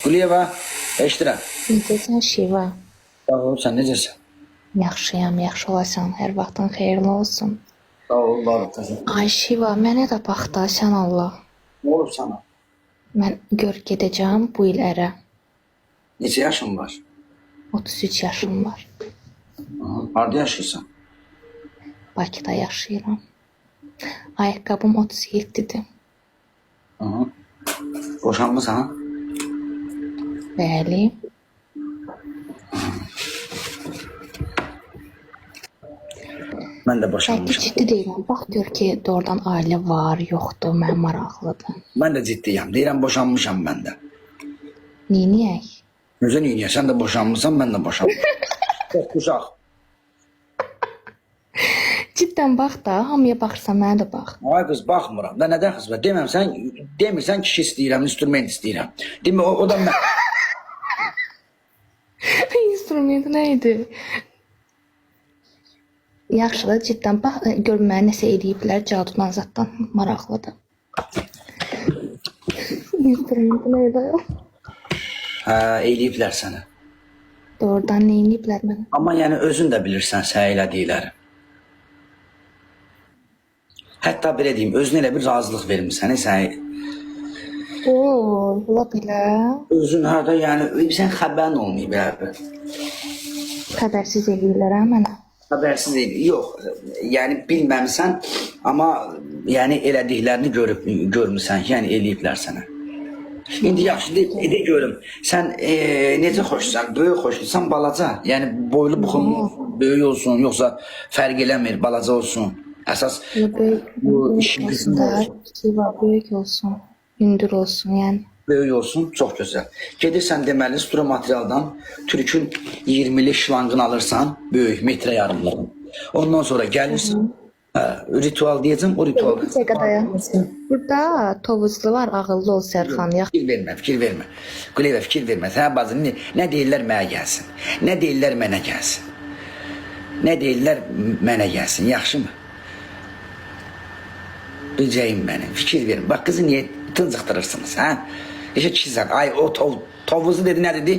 Quliyeva, eşdirəm. Necəsən Şiva? Sağ ol, sən necəsən? Yaxşıyam, yaxşı olasan. Hər vaxtın xeyirli olsun. Sağ ol, var olsun. Ay Şiva, mənə də bax da, sən Allah. Nə olub sana? Mən gör gedəcəm bu il ərə. Neçə yaşın var? 33 yaşım var. Aha, harada yaşayırsan? Bakıda yaşayıram. Ayaqqabım 37-dir. Aha. Boşanmısan? Bəli. Mən də Bəlkə boşanmışam. ciddi deyirəm. Bax gör ki, doğrudan ailə var, yoxdur, mən maraqlıdır. Mən də ciddiyəm. Deyirəm boşanmışam mən də. Neyniyək? Necə niyə? Sən də boşanmısan, mən də boşanmışam. Çox uşaq. Ciddən bax da, hamıya baxırsan, mənə də bax. Ay qız baxmıram. Da nədən qız var? Demirsən kişi istəyirəm, instrument istəyirəm. Demə o da mən. İnstrument nə idi? Yaxşı da ciddən bax, gör mənə nəsə eləyiblər cadudan zatdan maraqlıdır. İnstrument nə idi? Hə, eləyiblər sənə. Doğrudan nə eləyiblər mənə? Amma yəni özün də bilirsən sən elədikləri. Hətta belə deyim, özünə elə bir razılıq vermisən, sən Oo, ola bilər. özün harda yəni sən xəbərin olmayıb yəni. Xəbərsiz eləyirlər hə mənə. Xəbərsiz deyil. Yox, yəni bilməmisən, amma yəni elədiklərini görmüsən, yəni eləyiblər sənə. İndi yaxşı de görüm. Sən necə xoşsan? Böyük xoşsan, balaca? Yəni boylu buxunlu böyük olsun, yoxsa fərq eləmir, balaca olsun. Əsas bu işimizin böyük olsun, hündür olsun, yəni. böyük olsun, çox gözəl. Gedirsən deməli stro materialdan türkün 20'li şlangını alırsan, böyük metre yarımlıq. Ondan sonra gəlirsən, ritual deyəcəm, o ritual. Bir dəqiqə dayan. Burada tovuzlu var, ağıllı ol Sərxan. Fikir vermə. Quleyvə fikir vermə. Sən bazı nə deyirlər mənə gəlsin. Nə deyirlər mənə gəlsin. Nə deyirlər mənə gəlsin. Yaxşımı? Ricəyim mənim. Fikir verin. Bax qızı niyə tıncıqdırırsınız, hə? Eşə kişisən. Ay o tovuzu dedi, nə dedi?